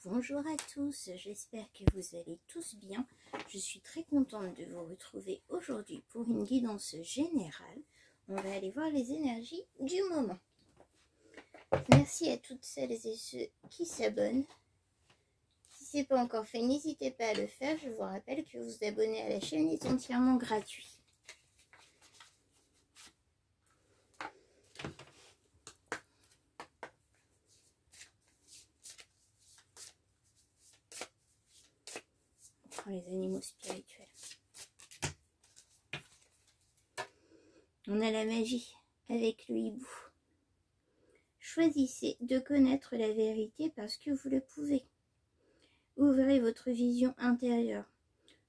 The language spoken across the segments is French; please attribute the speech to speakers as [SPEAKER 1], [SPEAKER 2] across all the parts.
[SPEAKER 1] Bonjour à tous, j'espère que vous allez tous bien. Je suis très contente de vous retrouver aujourd'hui pour une guidance générale. On va aller voir les énergies du moment. Merci à toutes celles et ceux qui s'abonnent. Si ce n'est pas encore fait, n'hésitez pas à le faire. Je vous rappelle que vous abonner à la chaîne est entièrement gratuit. Les animaux spirituels. On a la magie avec le hibou. Choisissez de connaître la vérité parce que vous le pouvez. Ouvrez votre vision intérieure.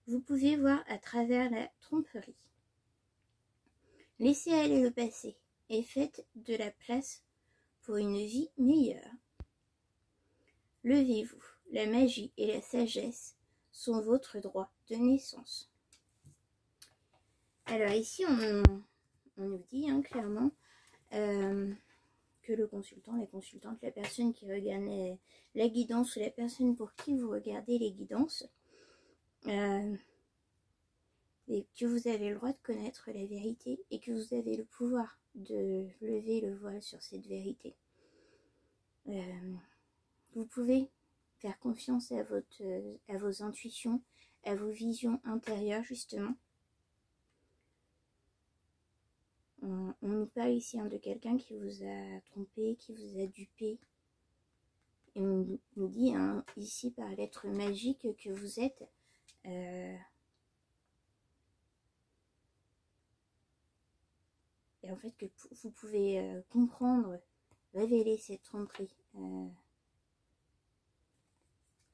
[SPEAKER 1] Vous pouvez voir à travers la tromperie. Laissez aller le passé et faites de la place pour une vie meilleure. Levez-vous. La magie et la sagesse sont votre droit de naissance. Alors ici, on nous dit clairement que le consultant, la consultante, la personne qui regarde la guidance ou la personne pour qui vous regardez les guidances, et que vous avez le droit de connaître la vérité et que vous avez le pouvoir de lever le voile sur cette vérité. Vous pouvez faire confiance à vos intuitions, à vos visions intérieures, justement. On nous parle ici de quelqu'un qui vous a trompé, qui vous a dupé. Et on nous dit ici par l'être magique que vous êtes et en fait que vous pouvez comprendre, révéler cette tromperie.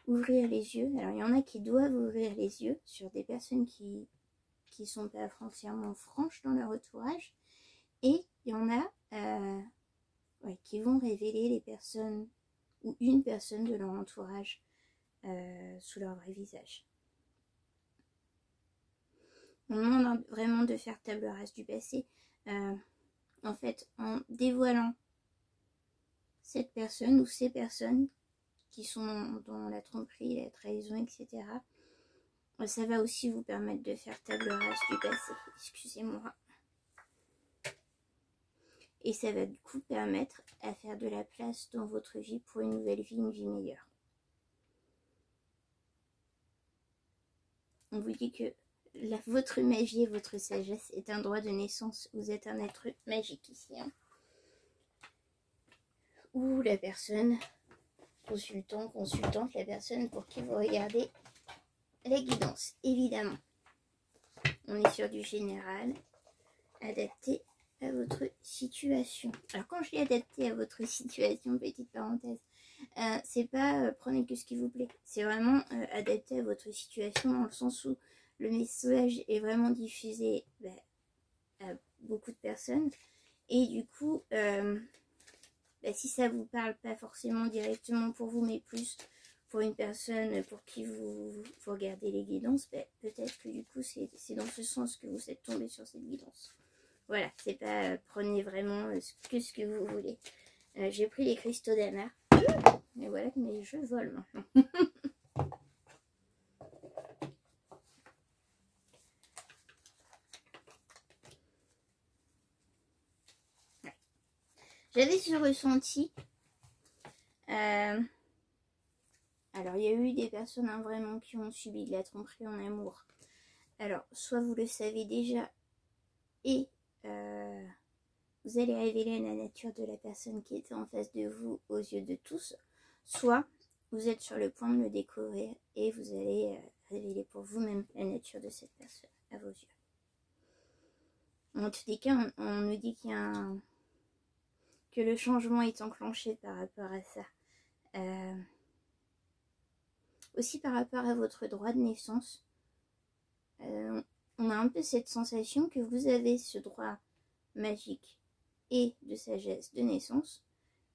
[SPEAKER 1] Ouvrir les yeux. Alors, il y en a qui doivent ouvrir les yeux sur des personnes qui sont pas foncièrement franches dans leur entourage. Et il y en a qui vont révéler les personnes ou une personne de leur entourage sous leur vrai visage. On demande vraiment de faire table rase du passé. En fait, en dévoilant cette personne ou ces personnes qui sont dans la tromperie, la trahison, etc. Ça va aussi vous permettre de faire table rase du passé. Excusez-moi. Et ça va du coup permettre à faire de la place dans votre vie pour une nouvelle vie, une vie meilleure. On vous dit que votre magie et votre sagesse est un droit de naissance. Vous êtes un être magique ici. Ou la personne, consultant, consultante, la personne pour qui vous regardez la guidance. Évidemment, on est sur du général, adapté à votre situation. Alors quand je dis adapté à votre situation, petite parenthèse, c'est pas prenez que ce qui vous plaît, c'est vraiment adapté à votre situation dans le sens où le message est vraiment diffusé à beaucoup de personnes et du coup si ça vous parle pas forcément directement pour vous mais plus pour une personne pour qui vous regardez les guidances, peut-être que du coup c'est dans ce sens que vous êtes tombé sur cette guidance. Voilà, c'est pas prenez vraiment ce que vous voulez. J'ai pris les cristaux d'amarre. Mais voilà, mais je vole maintenant. Ouais. J'avais ce ressenti. Alors, il y a eu des personnes vraiment qui ont subi de la tromperie en amour. Alors, soit vous le savez déjà et vous allez révéler la nature de la personne qui était en face de vous aux yeux de tous, soit vous êtes sur le point de le découvrir et vous allez révéler pour vous-même la nature de cette personne à vos yeux. En tous les cas, on nous dit qu'il y a que le changement est enclenché par rapport à ça. Aussi par rapport à votre droit de naissance, on a un peu cette sensation que vous avez ce droit magique et de sagesse de naissance,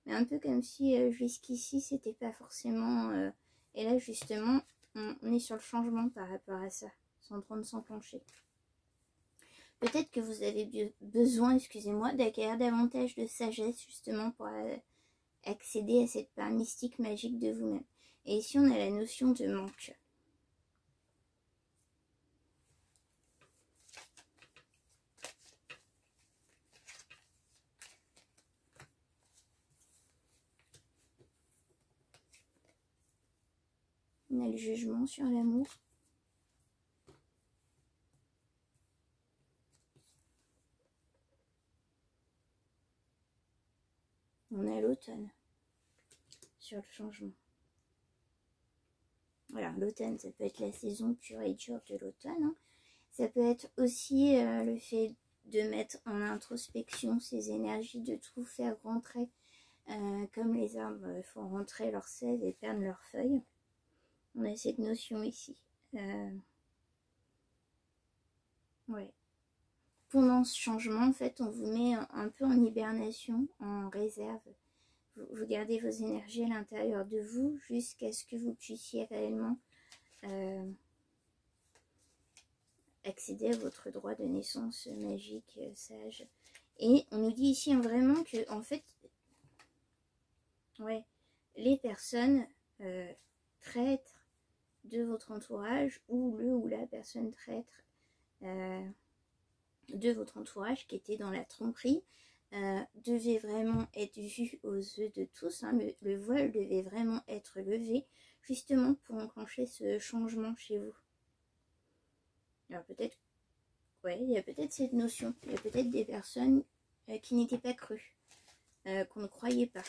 [SPEAKER 1] mais un peu comme si jusqu'ici c'était pas forcément et là justement on est sur le changement par rapport à ça, c'est en train de s'enclencher. Peut-être que vous avez besoin, excusez-moi, d'acquérir davantage de sagesse justement pour accéder à cette part mystique magique de vous-même. Et ici, on a la notion de manque. On a le jugement sur l'amour. On a l'automne sur le changement. Voilà, l'automne, ça peut être la saison pure et dure de l'automne. Hein. Ça peut être aussi le fait de mettre en introspection ces énergies, de tout faire rentrer, comme les arbres font rentrer leur sève et perdent leurs feuilles. On a cette notion ici. Ouais. Pendant ce changement, en fait, on vous met un peu en hibernation, en réserve. Vous gardez vos énergies à l'intérieur de vous jusqu'à ce que vous puissiez réellement accéder à votre droit de naissance magique, sage. Et on nous dit ici vraiment que, en fait, ouais, les personnes traîtres de votre entourage, ou le ou la personne traître de votre entourage qui était dans la tromperie, devait vraiment être vu aux yeux de tous. Hein. Le voile devait vraiment être levé, justement pour enclencher ce changement chez vous. Alors peut-être, ouais, il y a peut-être cette notion. Il y a peut-être des personnes qui n'étaient pas crues, qu'on ne croyait pas.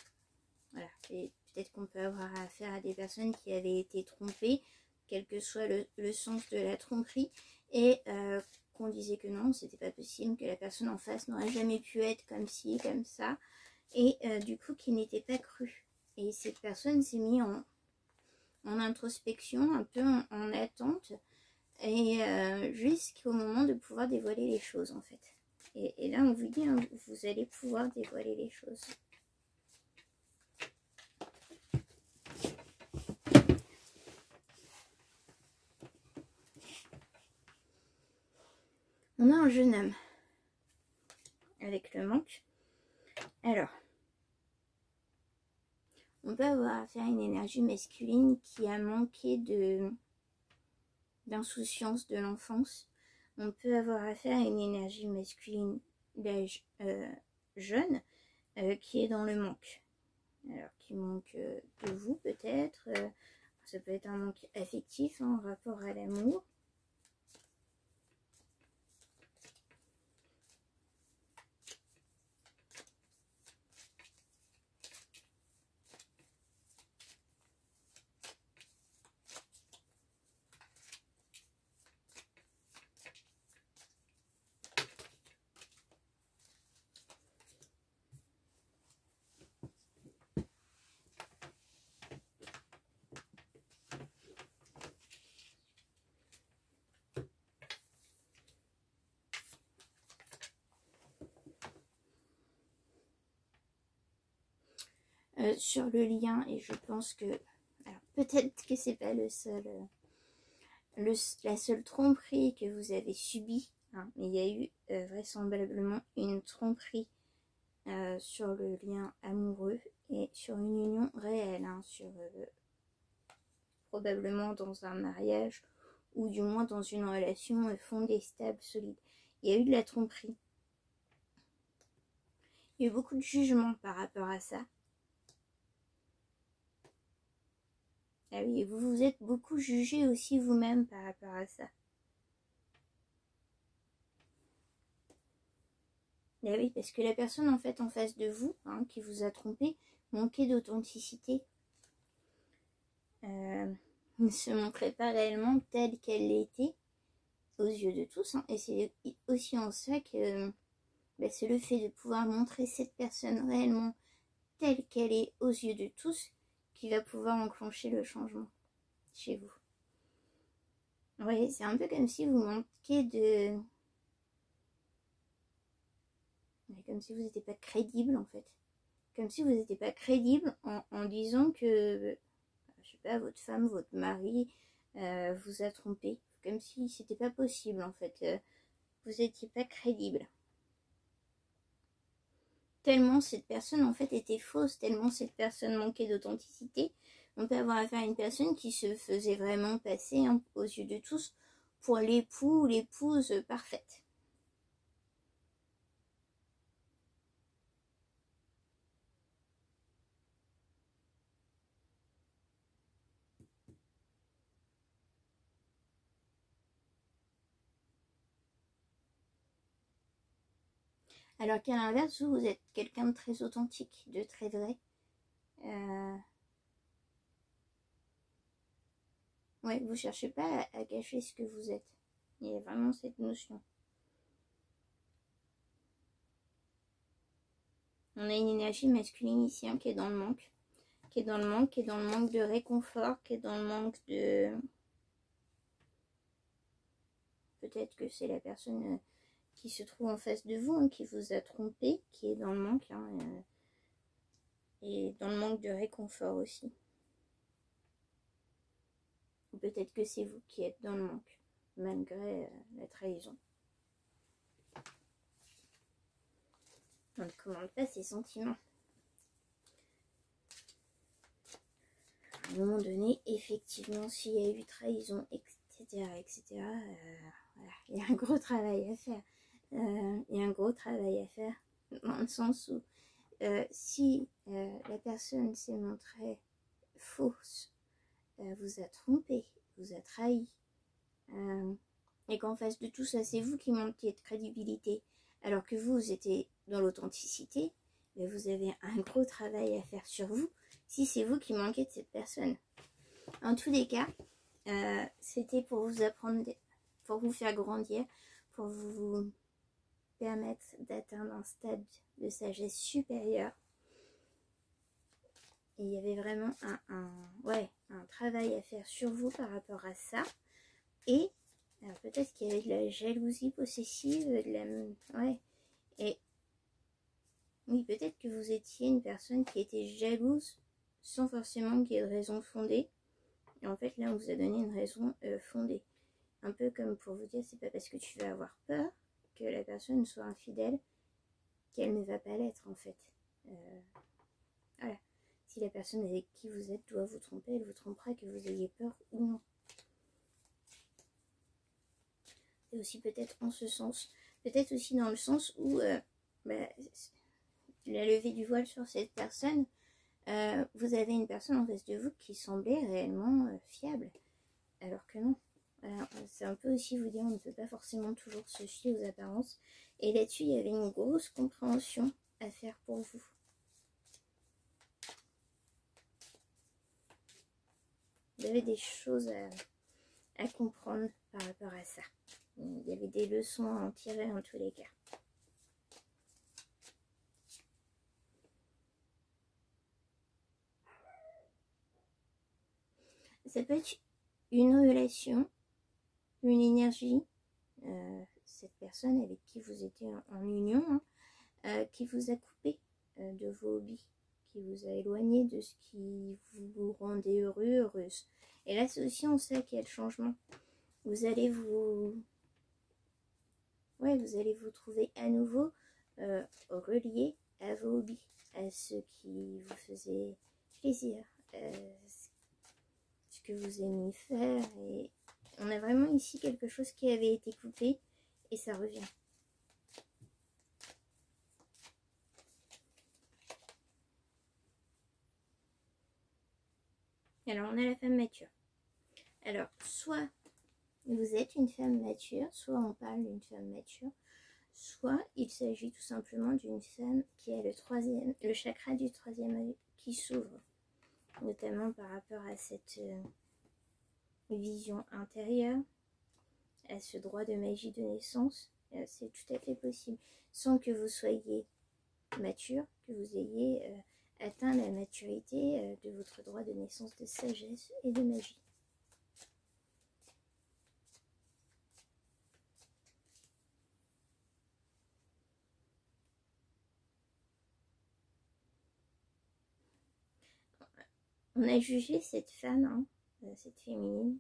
[SPEAKER 1] Voilà. Et peut-être qu'on peut avoir affaire à des personnes qui avaient été trompées, quel que soit le sens de la tromperie, et qu'on disait que non, c'était pas possible, que la personne en face n'aurait jamais pu être comme ci, comme ça, et du coup qui n'était pas cru. Et cette personne s'est mise en introspection, un peu en attente, et jusqu'au moment de pouvoir dévoiler les choses en fait. Et là on vous dit, hein, vous allez pouvoir dévoiler les choses. On a un jeune homme avec le manque. Alors, on peut avoir affaire à une énergie masculine qui a manqué d'insouciance de l'enfance. On peut avoir affaire à une énergie masculine d'âge jeune qui est dans le manque. Alors, qui manque de vous peut-être. Ça peut être un manque affectif en rapport à l'amour. Sur le lien, et je pense que peut-être que c'est pas le seul la seule tromperie que vous avez subie, hein, mais il y a eu vraisemblablement une tromperie sur le lien amoureux et sur une union réelle, hein, sur probablement dans un mariage ou du moins dans une relation fondée, stable, solide. Il y a eu de la tromperie. Il y a eu beaucoup de jugement par rapport à ça. Ah oui, vous vous êtes beaucoup jugé aussi vous-même par rapport à ça. Ah oui, parce que la personne en fait en face de vous, hein, qui vous a trompé, manquait d'authenticité. Ne se montrait pas réellement telle qu'elle l'était aux yeux de tous. Hein, et c'est aussi en ça que c'est le fait de pouvoir montrer cette personne réellement telle qu'elle est aux yeux de tous qui va pouvoir enclencher le changement chez vous. Oui, c'est un peu comme si vous manquiez de... Comme si vous n'étiez pas crédible en fait. Comme si vous n'étiez pas crédible en disant que, je sais pas, votre femme, votre mari vous a trompé. Comme si c'était pas possible en fait. Vous n'étiez pas crédible. Tellement cette personne en fait était fausse, tellement cette personne manquait d'authenticité, On peut avoir affaire à une personne qui se faisait vraiment passer, hein, aux yeux de tous pour l'époux ou l'épouse parfaite. Alors qu'à l'inverse, vous êtes quelqu'un de très authentique, de très vrai. Ouais, vous cherchez pas à cacher ce que vous êtes. Il y a vraiment cette notion. On a une énergie masculine ici, hein, qui est dans le manque. Qui est dans le manque, qui est dans le manque de réconfort, qui est dans le manque de... Peut-être que c'est la personne qui se trouve en face de vous, hein, qui vous a trompé, qui est dans le manque, hein, et dans le manque de réconfort aussi. Ou peut-être que c'est vous qui êtes dans le manque, malgré la trahison. On ne commande pas ses sentiments. À un moment donné, effectivement, s'il y a eu trahison, etc., voilà, il y a un gros travail à faire. Il y a un gros travail à faire, dans le sens où si la personne s'est montrée fausse, vous a trompé, vous a trahi, et qu'en face de tout ça, c'est vous qui manquez de crédibilité, alors que vous étiez dans l'authenticité, mais vous avez un gros travail à faire sur vous, si c'est vous qui manquez de cette personne. En tous les cas, c'était pour vous apprendre, pour vous faire grandir, pour vous permettre d'atteindre un stade de sagesse supérieure. Et il y avait vraiment un travail à faire sur vous par rapport à ça. Et peut-être qu'il y avait de la jalousie possessive, et oui, peut-être que vous étiez une personne qui était jalouse sans forcément qu'il y ait de raison fondée. Et en fait, là, on vous a donné une raison fondée. Un peu comme pour vous dire, c'est pas parce que tu vas avoir peur que la personne soit infidèle qu'elle ne va pas l'être, en fait. Voilà. Si la personne avec qui vous êtes doit vous tromper, elle vous trompera, que vous ayez peur ou non. Et aussi peut-être en ce sens. Peut-être aussi dans le sens où la levée du voile sur cette personne, vous avez une personne en face de vous qui semblait réellement fiable. Alors que non. C'est un peu aussi vous dire, on ne peut pas forcément toujours se fier aux apparences. Et là-dessus, il y avait une grosse compréhension à faire pour vous. Vous avez des choses à comprendre par rapport à ça. Il y avait des leçons à en tirer en tous les cas. Ça peut être une relation, une énergie, cette personne avec qui vous étiez en union, hein, qui vous a coupé de vos hobbies, qui vous a éloigné de ce qui vous rendait heureux, heureuse. Et là, c'est aussi, on sait qu'il y a le changement. Vous allez vous trouver à nouveau relié à vos hobbies, à ce qui vous faisait plaisir, ce que vous aimez faire. Et on a vraiment ici quelque chose qui avait été coupé et ça revient. Alors, on a la femme mature. Alors, soit vous êtes une femme mature, soit on parle d'une femme mature, soit il s'agit tout simplement d'une femme qui a le chakra du troisième œil qui s'ouvre, notamment par rapport à cette vision intérieure, à ce droit de magie de naissance. C'est tout à fait possible, sans que vous soyez mature, que vous ayez atteint la maturité de votre droit de naissance de sagesse et de magie. On a jugé cette femme, hein, cette féminine,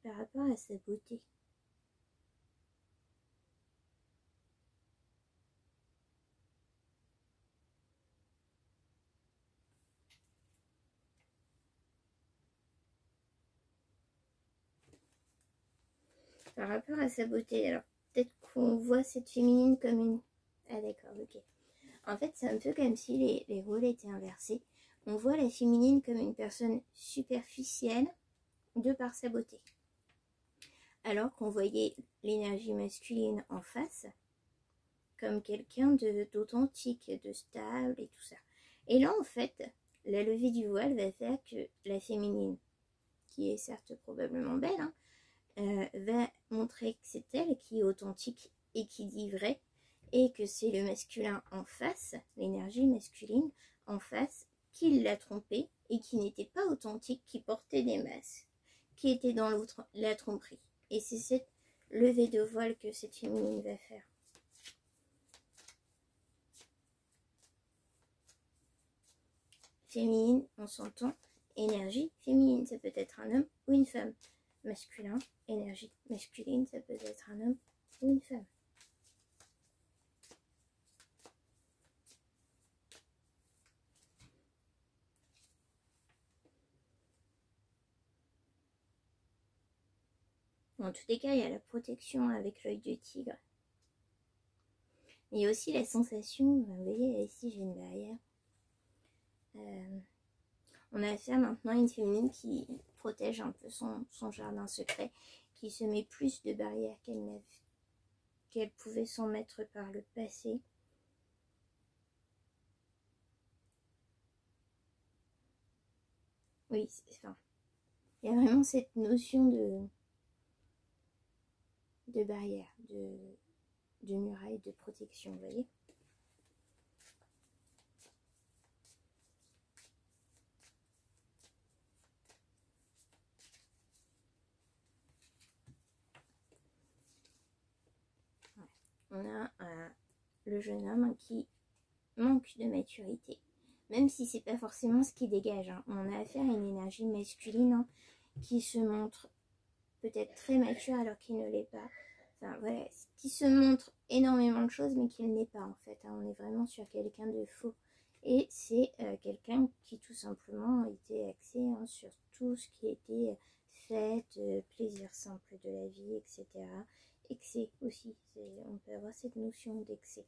[SPEAKER 1] par rapport à sa beauté. par rapport à sa beauté. Alors, peut-être qu'on voit cette féminine comme une... Ah d'accord, ok. En fait, c'est un peu comme si les rôles étaient inversés. On voit la féminine comme une personne superficielle de par sa beauté. Alors qu'on voyait l'énergie masculine en face comme quelqu'un d'authentique, de stable et tout ça. Et là, en fait, la levée du voile va faire que la féminine, qui est certes probablement belle, hein, va montrer que c'est elle qui est authentique et qui dit vrai, et que c'est le masculin en face, l'énergie masculine en face, qui l'a trompée et qui n'était pas authentique, qui portait des masques, qui était dans la tromperie. Et c'est cette levée de voile que cette féminine va faire. Féminine, on s'entend, énergie féminine, ça peut être un homme ou une femme. Masculin, énergie masculine, ça peut être un homme ou une femme. En tous les cas, il y a la protection avec l'œil de tigre. Il y a aussi la sensation, vous voyez, ici j'ai une barrière. On a affaire maintenant à une féminine qui protège un peu son jardin secret, qui se met plus de barrières qu'elle pouvait s'en mettre par le passé. Oui, enfin, il y a vraiment cette notion de barrière, de muraille, de protection, vous voyez. On a le jeune homme qui manque de maturité, même si c'est pas forcément ce qui dégage, hein. On a affaire à une énergie masculine, hein, qui se montre peut-être très mature alors qu'il ne l'est pas. Enfin voilà, qui se montre énormément de choses mais qu'il n'est pas en fait, hein. On est vraiment sur quelqu'un de faux. Et c'est quelqu'un qui tout simplement était axé, hein, sur tout ce qui était fête, plaisir simple de la vie, etc. Excès aussi, on peut avoir cette notion d'excès.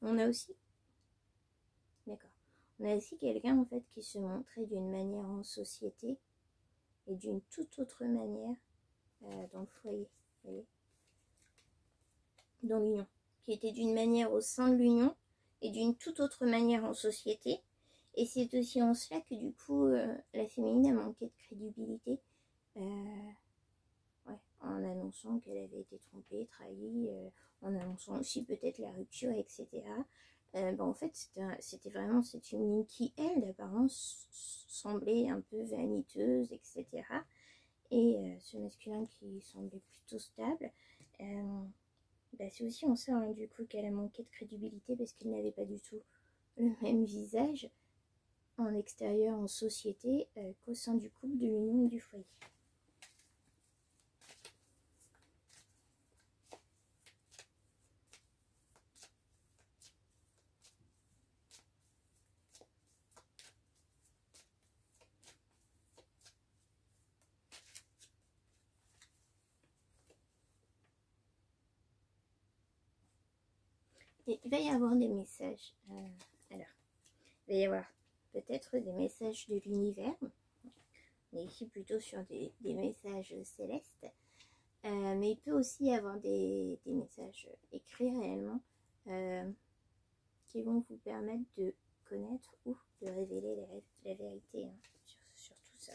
[SPEAKER 1] On a aussi, d'accord, on a aussi quelqu'un en fait qui se montrait d'une manière en société et d'une toute autre manière dans le foyer, vous voyez, dans l'union, qui était d'une manière au sein de l'union et d'une toute autre manière en société. Et c'est aussi en cela que du coup la féminine a manqué de crédibilité, ouais, en annonçant qu'elle avait été trompée, trahie, en annonçant aussi peut-être la rupture, etc. En fait c'était vraiment cette féminine qui, elle, d'apparence semblait un peu vaniteuse, etc. Et ce masculin qui semblait plutôt stable, c'est aussi en ça, hein, du coup, qu'elle a manqué de crédibilité parce qu'il n'avait pas du tout le même visage en extérieur, en société, qu'au sein du couple, de l'union et du foyer. Et il va y avoir des messages. Alors, il va y avoir peut-être des messages de l'univers. On est ici plutôt sur des messages célestes. Mais il peut aussi y avoir des messages écrits réellement qui vont vous permettre de connaître ou de révéler la vérité, hein, sur tout ça.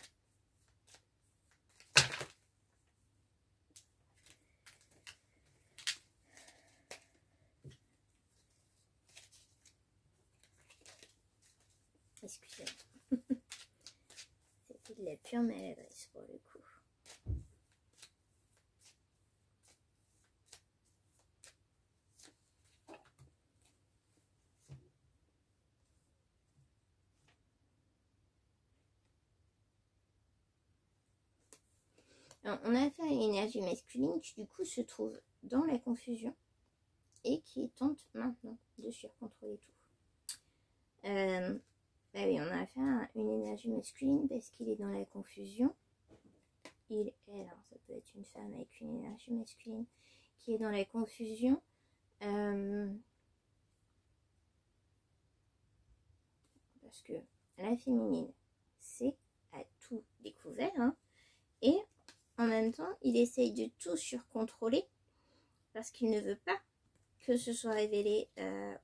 [SPEAKER 1] Excusez-moi. C'était de la pure maladresse pour le coup. Alors, on a affaire à une énergie masculine qui du coup se trouve dans la confusion et qui tente maintenant de surcontrôler tout. Bah oui, on a affaire à une énergie masculine parce qu'il est dans la confusion. Il est, alors ça peut être une femme avec une énergie masculine qui est dans la confusion. Parce que la féminine, c'est à tout découvert. Hein, et en même temps, il essaye de tout surcontrôler parce qu'il ne veut pas que ce soit révélé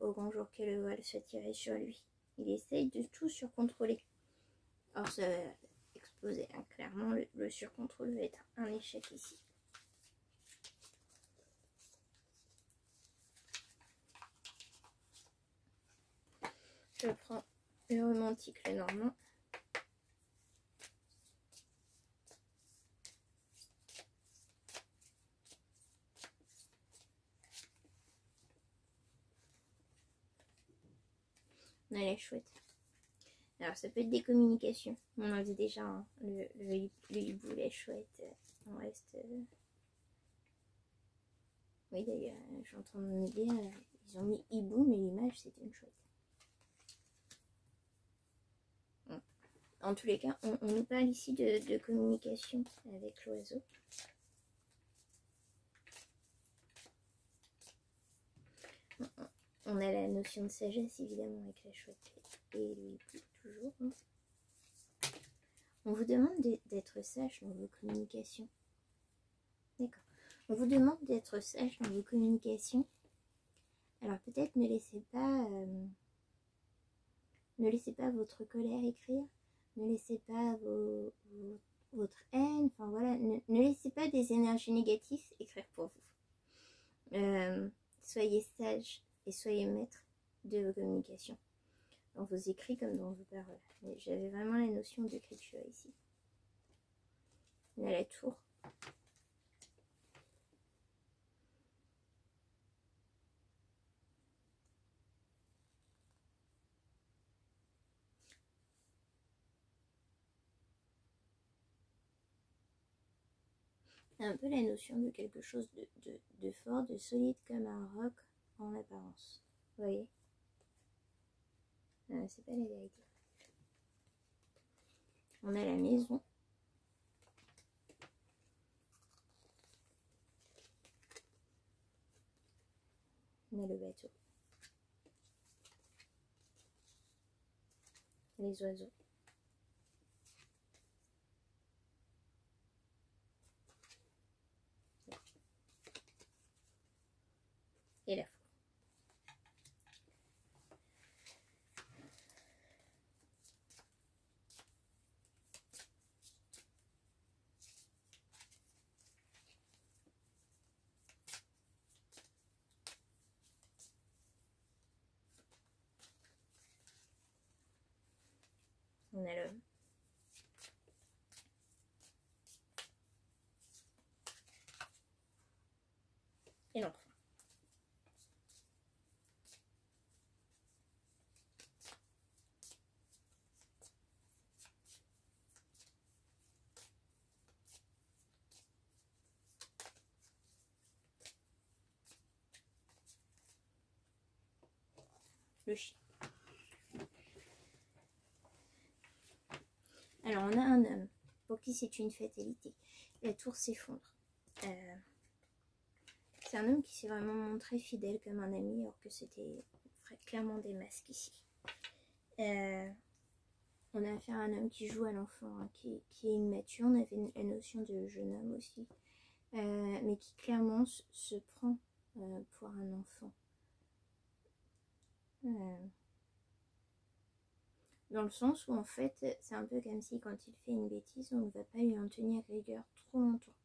[SPEAKER 1] au grand jour que le voile soit tiré sur lui. Il essaye de tout surcontrôler. Or, ça va exploser. Hein. Clairement, le surcontrôle va être un échec ici. Je prends le romantique, le normand. On a la chouette. Alors, ça peut être des communications. On en dit déjà, hein, le hibou, la chouette, on reste... Oui, d'ailleurs, j'entends me dire, ils ont mis hibou, mais l'image, c'était une chouette. Bon. En tous les cas, on nous parle ici de communication avec l'oiseau. On a la notion de sagesse, évidemment, avec la chouette et le hibou, toujours. Hein. On vous demande d'être sage dans vos communications. D'accord. On vous demande d'être sage dans vos communications. Alors peut-être ne laissez pas votre colère écrire. Ne laissez pas votre haine. Enfin voilà, ne laissez pas des énergies négatives écrire pour vous. Soyez sage et soyez maître de vos communications. Dans vos écrits comme dans vos paroles. J'avais vraiment la notion d'écriture ici. On a la tour. Un peu la notion de quelque chose de fort, de solide comme un roc en apparence. Vous voyez? C'est pas la vérité. On a la maison. On a le bateau. Les oiseaux. Et la foule. On a l'homme. Et l'enfant. Le chien. Alors on a un homme pour qui c'est une fatalité. La tour s'effondre. C'est un homme qui s'est vraiment montré fidèle comme un ami alors que c'était clairement des masques ici. On a affaire à un homme qui joue à l'enfant, hein, qui est immature. On avait la notion de jeune homme aussi. Mais qui clairement se prend pour un enfant. Dans le sens où en fait c'est un peu comme si quand il fait une bêtise on ne va pas lui en tenir rigueur trop longtemps.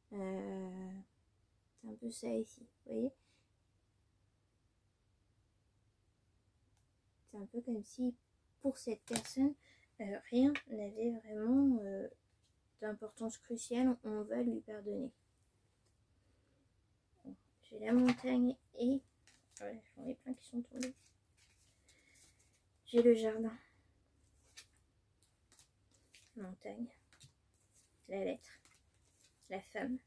[SPEAKER 1] C'est un peu ça ici, vous voyez. C'est un peu comme si pour cette personne rien n'avait vraiment d'importance cruciale, on va lui pardonner. Bon, j'ai la montagne et... Ouais, j'en ai plein qui sont tombés. J'ai le jardin. Montagne. La lettre. La femme.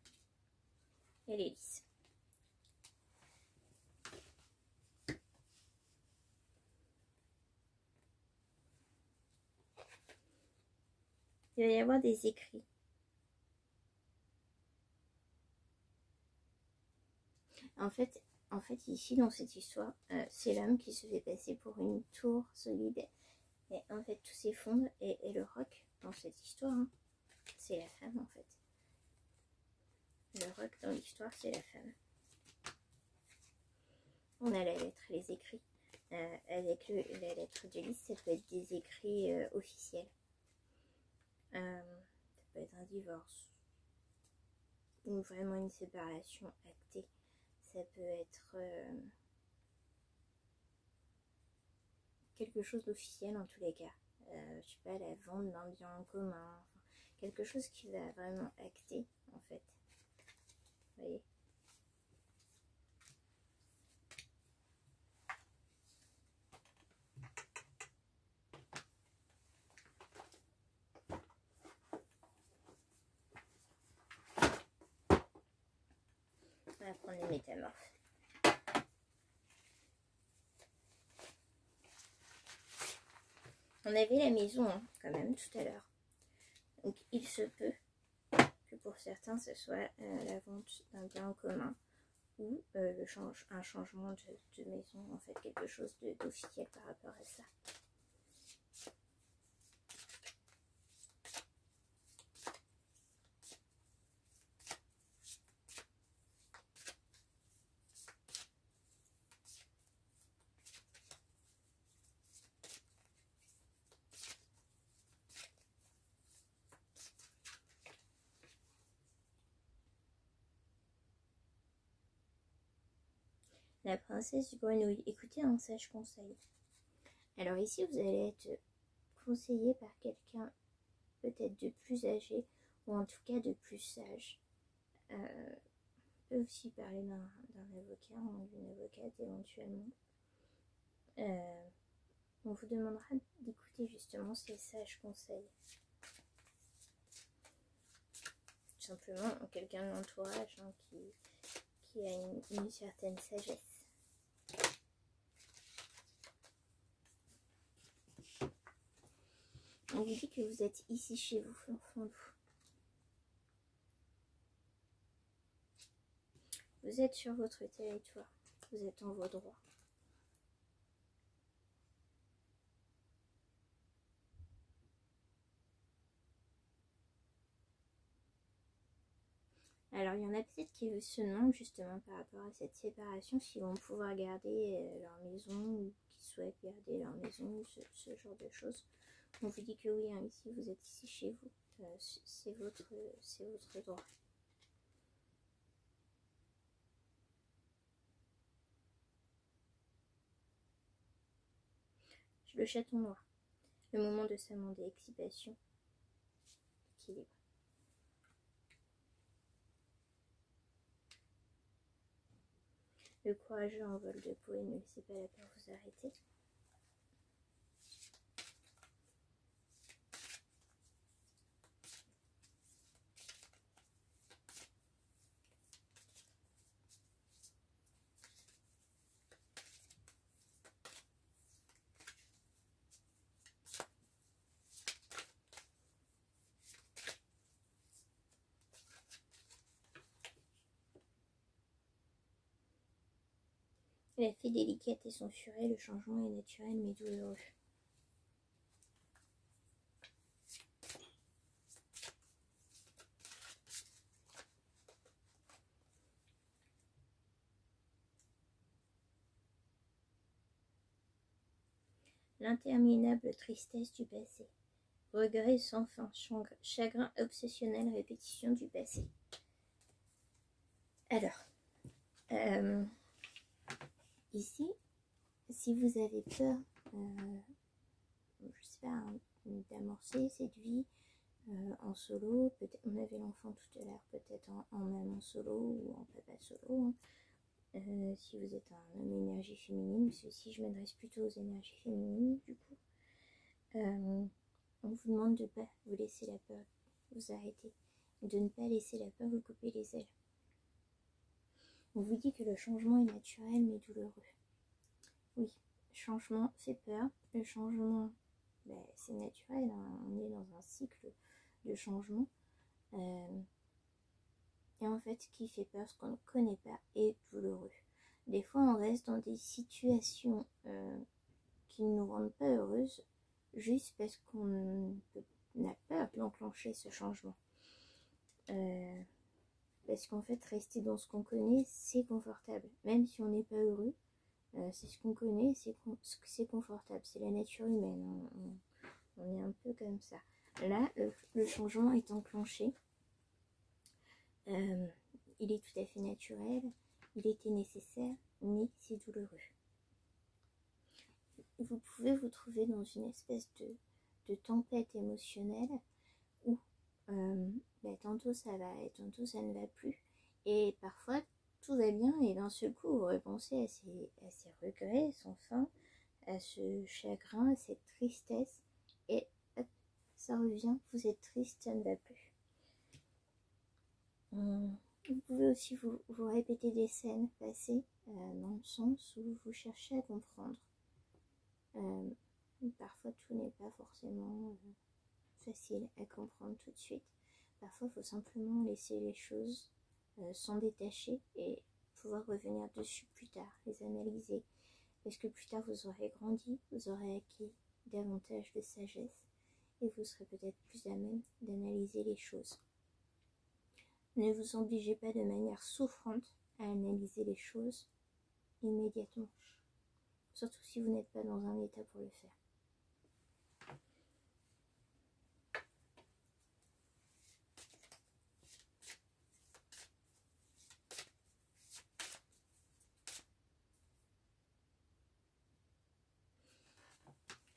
[SPEAKER 1] Et l'hélice. Il va y avoir des écrits. En fait ici, dans cette histoire, c'est l'homme qui se fait passer pour une tour solide. Et en fait, tout s'effondre. Et le roc, dans cette histoire, hein, c'est la femme, en fait. Le roc, dans l'histoire, c'est la femme. On a la lettre, les écrits. Avec la lettre de Lys, ça peut être des écrits officiels. Ça peut être un divorce. Ou vraiment une séparation actée. Ça peut être quelque chose d'officiel en tous les cas. Je sais pas, la vente d'un bien en commun. Enfin, quelque chose qui va vraiment acter en fait. Vous voyez ? On va prendre les métamorphes. On avait la maison hein, quand même tout à l'heure. Donc il se peut que pour certains ce soit la vente d'un bien en commun ou un changement de maison, en fait quelque chose d'officiel par rapport à ça. La princesse du grenouille. Écoutez un sage conseil. Alors ici, vous allez être conseillé par quelqu'un peut-être de plus âgé ou en tout cas de plus sage. On peut aussi parler d'un avocat ou d'une avocate éventuellement. On vous demandera d'écouter justement ces sages conseils. Tout simplement quelqu'un de l'entourage hein, qui a une certaine sagesse. On vous dit que vous êtes ici chez vous, l'enfant loup. Vous êtes sur votre territoire, vous êtes en vos droits. Alors il y en a peut-être qui se demandent justement par rapport à cette séparation s'ils vont pouvoir garder leur maison ou qui souhaitent garder leur maison, ce genre de choses. On vous dit que oui, hein, ici vous êtes ici chez vous, c'est votre droit. Le chaton noir, le moment de s'amender, excitation, équilibre. Le courageux en vol de peau et ne laissez pas la peur vous arrêter. La fée délicate et censurée, le changement est naturel mais douloureux. L'interminable tristesse du passé. Regret sans fin, chagrin obsessionnel, répétition du passé. Alors, ici, si vous avez peur, je sais pas, d'amorcer cette vie en solo, peut-être, on avait l'enfant tout à l'heure, peut-être en maman solo ou en papa solo, hein. Si vous êtes un homme énergie féminine, parce que ici je m'adresse plutôt aux énergies féminines du coup, on vous demande de ne pas vous laisser la peur vous arrêter, de ne pas laisser la peur vous couper les ailes. On vous dit que le changement est naturel mais douloureux. Oui, le changement fait peur, le changement c'est naturel, hein. On est dans un cycle de changement. Et en fait, ce qui fait peur, ce qu'on ne connaît pas, est douloureux. Des fois, on reste dans des situations qui ne nous rendent pas heureuses, juste parce qu'on a peur d'enclencher ce changement. Parce qu'en fait, rester dans ce qu'on connaît, c'est confortable. Même si on n'est pas heureux, c'est ce qu'on connaît, c'est confortable. C'est la nature humaine. On est un peu comme ça. Là, le changement est enclenché. Il est tout à fait naturel. Il était nécessaire, mais c'est douloureux. Vous pouvez vous trouver dans une espèce de tempête émotionnelle où tantôt ça va et tantôt ça ne va plus. Et parfois, tout va bien et d'un seul coup, vous repensez à ces regrets sans fin, à ce chagrin, à cette tristesse, et hop, ça revient, vous êtes triste, ça ne va plus. Vous pouvez aussi vous répéter des scènes passées dans le sens où vous cherchez à comprendre. Parfois, tout n'est pas forcément facile à comprendre tout de suite. Parfois, il faut simplement laisser les choses s'en détacher et pouvoir revenir dessus plus tard, les analyser. Parce que plus tard, vous aurez grandi, vous aurez acquis davantage de sagesse et vous serez peut-être plus à même d'analyser les choses. Ne vous obligez pas de manière souffrante à analyser les choses immédiatement. Surtout si vous n'êtes pas dans un état pour le faire.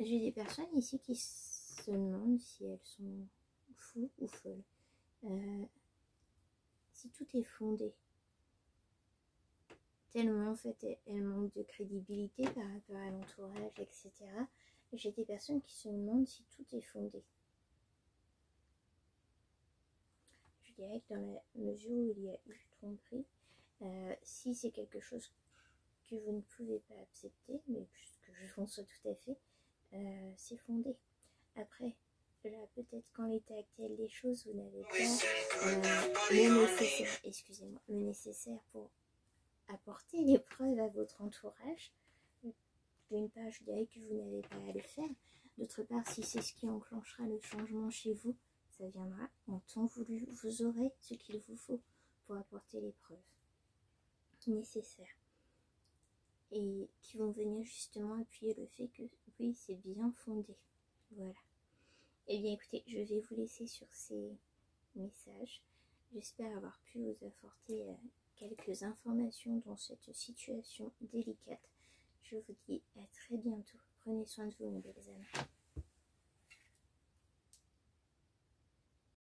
[SPEAKER 1] J'ai des personnes ici qui se demandent si elles sont fous ou folles. Si tout est fondé, tellement en fait elles manquent de crédibilité par rapport à l'entourage, etc. J'ai des personnes qui se demandent si tout est fondé. Je dirais que dans la mesure où il y a eu tromperie, si c'est quelque chose que vous ne pouvez pas accepter, mais que je conçois tout à fait, c'est fondé. Après, là, peut-être qu'en l'état actuel des choses, vous n'avez pas le nécessaire pour apporter les preuves à votre entourage. D'une part, je dirais que vous n'avez pas à le faire. D'autre part, si c'est ce qui enclenchera le changement chez vous, ça viendra en temps voulu. Vous aurez ce qu'il vous faut pour apporter les preuves nécessaires. Et qui vont venir justement appuyer le fait que oui, c'est bien fondé. Voilà. Eh bien écoutez, je vais vous laisser sur ces messages. J'espère avoir pu vous apporter quelques informations dans cette situation délicate. Je vous dis à très bientôt. Prenez soin de vous, mes belles amies.